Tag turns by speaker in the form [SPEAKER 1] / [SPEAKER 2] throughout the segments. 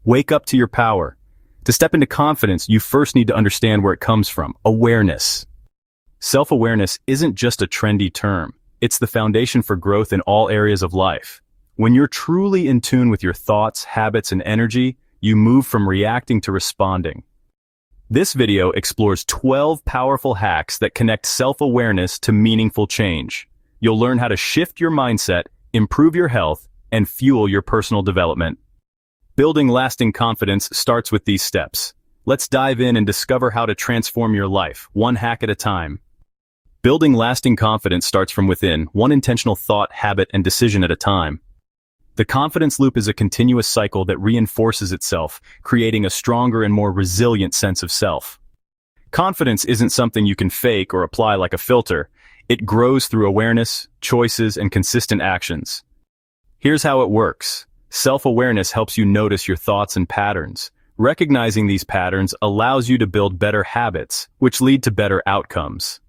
[SPEAKER 1] Wake up to your power. To step into confidence, you first need to understand where it comes from: awareness. Self-awareness isn't just a trendy term. It's the foundation for growth in all areas of life. When you're truly in tune with your thoughts, habits, and energy, you move from reacting to responding. This video explores 12 powerful hacks that connect self-awareness to meaningful change. You'll learn how to shift your mindset, improve your health, and fuel your personal development. Building lasting confidence starts with these steps. Let's dive in and discover how to transform your life, one hack at a time. Building lasting confidence starts from within, one intentional thought, habit, and decision at a time. The confidence loop is a continuous cycle that reinforces itself, creating a stronger and more resilient sense of self. Confidence isn't something you can fake or apply like a filter. It grows through awareness, choices, and consistent actions. Here's how it works. Self-awareness helps you notice your thoughts and patterns. Recognizing these patterns allows you to build better habits, which lead to better outcomes.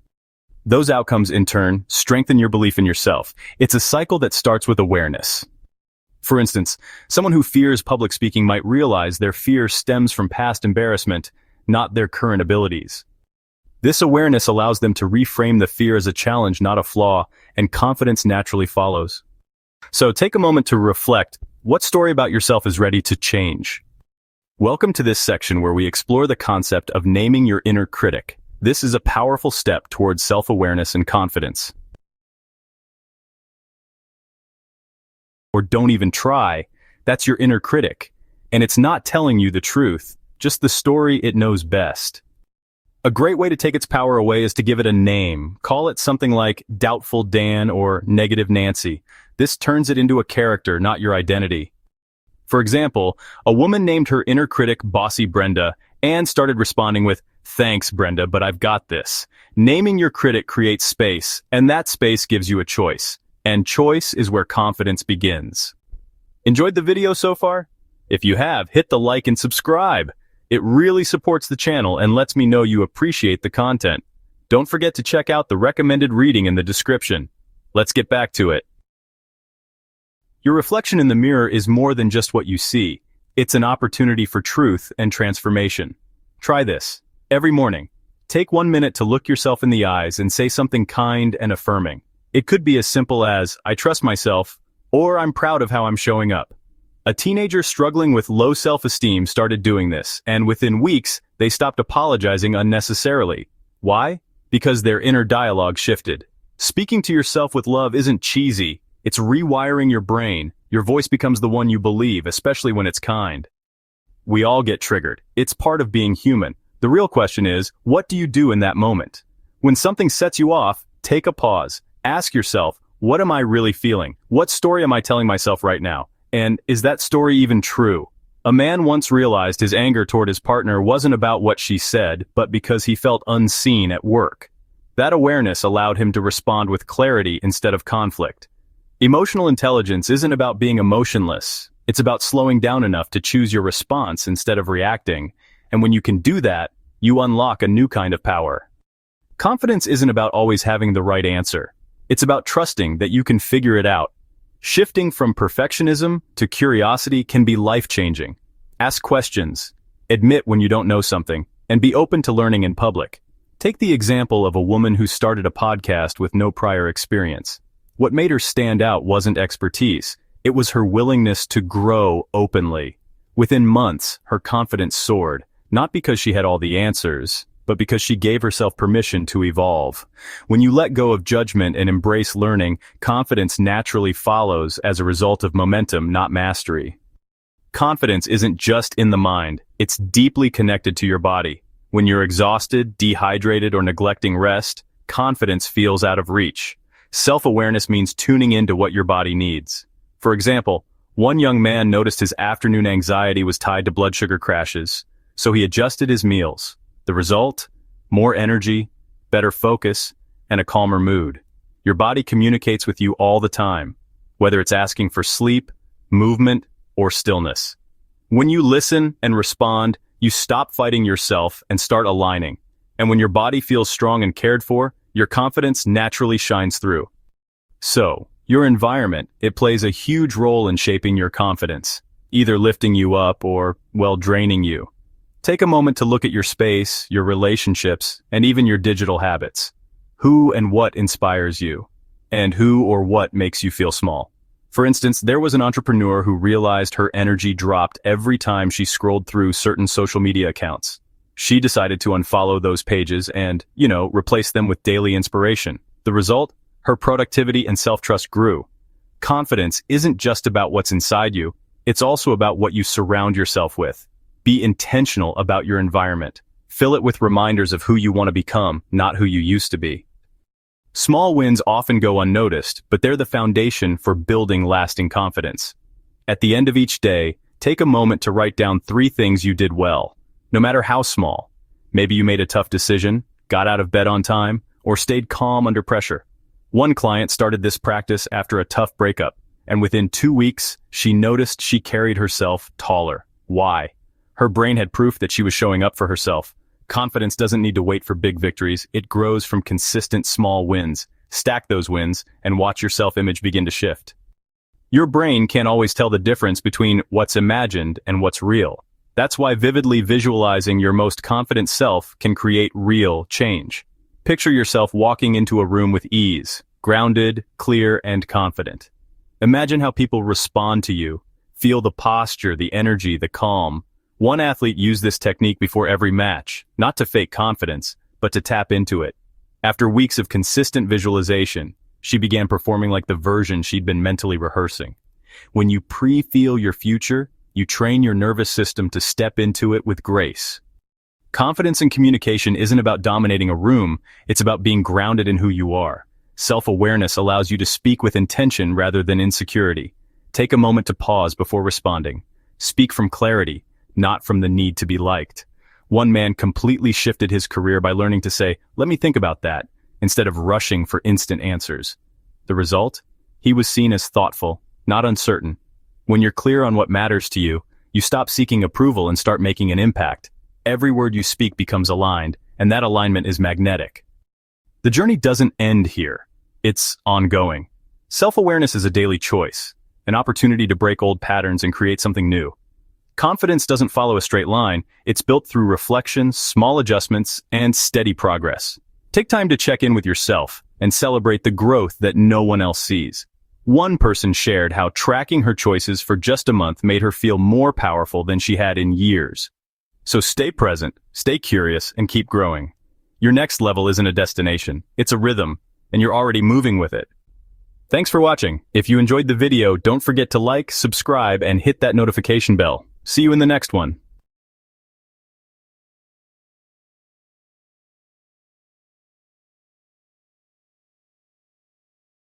[SPEAKER 1] Those outcomes, in turn, strengthen your belief in yourself. It's a cycle that starts with awareness. For instance, someone who fears public speaking might realize their fear stems from past embarrassment, not their current abilities. This awareness allows them to reframe the fear as a challenge, not a flaw, and confidence naturally follows. So take a moment to reflect. What story about yourself is ready to change? Welcome to this section where we explore the concept of naming your inner critic. This is a powerful step towards self-awareness and confidence. Or don't even try, that's your inner critic. And it's not telling you the truth, just the story it knows best. A great way to take its power away is to give it a name. Call it something like Doubtful Dan or Negative Nancy. This turns it into a character, not your identity. For example, a woman named her inner critic Bossy Brenda and started responding with, "Thanks, Brenda, but I've got this." Naming your critic creates space, and that space gives you a choice. And choice is where confidence begins. Enjoyed the video so far? If you have, hit the like and subscribe. It really supports the channel and lets me know you appreciate the content. Don't forget to check out the recommended reading in the description. Let's get back to it. Your reflection in the mirror is more than just what you see. It's an opportunity for truth and transformation. Try this. Every morning, take 1 minute to look yourself in the eyes and say something kind and affirming. It could be as simple as, "I trust myself," or "I'm proud of how I'm showing up." A teenager struggling with low self-esteem started doing this, and within weeks, they stopped apologizing unnecessarily. Why? Because their inner dialogue shifted. Speaking to yourself with love isn't cheesy, it's rewiring your brain. Your voice becomes the one you believe, especially when it's kind. We all get triggered. It's part of being human. The real question is, what do you do in that moment? When something sets you off, take a pause. Ask yourself, what am I really feeling? What story am I telling myself right now? And is that story even true? A man once realized his anger toward his partner wasn't about what she said, but because he felt unseen at work. That awareness allowed him to respond with clarity instead of conflict. Emotional intelligence isn't about being emotionless. It's about slowing down enough to choose your response instead of reacting. And when you can do that, you unlock a new kind of power. Confidence isn't about always having the right answer. It's about trusting that you can figure it out. Shifting from perfectionism to curiosity can be life-changing. Ask questions, admit when you don't know something, and be open to learning in public. Take the example of a woman who started a podcast with no prior experience. What made her stand out wasn't expertise, it was her willingness to grow openly. Within months, her confidence soared, not because she had all the answers, but because she gave herself permission to evolve. When you let go of judgment and embrace learning, confidence naturally follows as a result of momentum, not mastery. Confidence isn't just in the mind, it's deeply connected to your body. When you're exhausted, dehydrated, or neglecting rest, confidence feels out of reach. Self-awareness means tuning into what your body needs. For example, one young man noticed his afternoon anxiety was tied to blood sugar crashes, so he adjusted his meals. The result? More energy, better focus, and a calmer mood. Your body communicates with you all the time, whether it's asking for sleep, movement, or stillness. When you listen and respond, you stop fighting yourself and start aligning. And when your body feels strong and cared for, your confidence naturally shines through. So, your environment, it plays a huge role in shaping your confidence. either lifting you up or, well, draining you. Take a moment to look at your space, your relationships, and even your digital habits. Who and what inspires you? And who or what makes you feel small? For instance, there was an entrepreneur who realized her energy dropped every time she scrolled through certain social media accounts. She decided to unfollow those pages and, replace them with daily inspiration. The result? Her productivity and self-trust grew. Confidence isn't just about what's inside you, it's also about what you surround yourself with. Be intentional about your environment. Fill it with reminders of who you want to become, not who you used to be. Small wins often go unnoticed, but they're the foundation for building lasting confidence. At the end of each day, take a moment to write down 3 things you did well, no matter how small. Maybe you made a tough decision, got out of bed on time, or stayed calm under pressure. One client started this practice after a tough breakup, and within 2 weeks, she noticed she carried herself taller. Why? Her brain had proof that she was showing up for herself. Confidence doesn't need to wait for big victories. It grows from consistent small wins. Stack those wins and watch your self-image begin to shift. Your brain can't always tell the difference between what's imagined and what's real. That's why vividly visualizing your most confident self can create real change. Picture yourself walking into a room with ease, grounded, clear, and confident. Imagine how people respond to you. Feel the posture, the energy, the calm. One athlete used this technique before every match, not to fake confidence, but to tap into it. After weeks of consistent visualization, she began performing like the version she'd been mentally rehearsing. When you pre-feel your future, you train your nervous system to step into it with grace. Confidence in communication isn't about dominating a room, it's about being grounded in who you are. Self-awareness allows you to speak with intention rather than insecurity. Take a moment to pause before responding. Speak from clarity, not from the need to be liked. One man completely shifted his career by learning to say, "Let me think about that," instead of rushing for instant answers. The result? He was seen as thoughtful, not uncertain. When you're clear on what matters to you, you stop seeking approval and start making an impact. Every word you speak becomes aligned, and that alignment is magnetic. The journey doesn't end here. It's ongoing. Self-awareness is a daily choice, an opportunity to break old patterns and create something new. Confidence doesn't follow a straight line. It's built through reflection, small adjustments, and steady progress. Take time to check in with yourself and celebrate the growth that no one else sees. One person shared how tracking her choices for just a month made her feel more powerful than she had in years. So stay present, stay curious, and keep growing. Your next level isn't a destination, it's a rhythm, and you're already moving with it. Thanks for watching. If you enjoyed the video, don't forget to like, subscribe, and hit that notification bell. See you in the next one.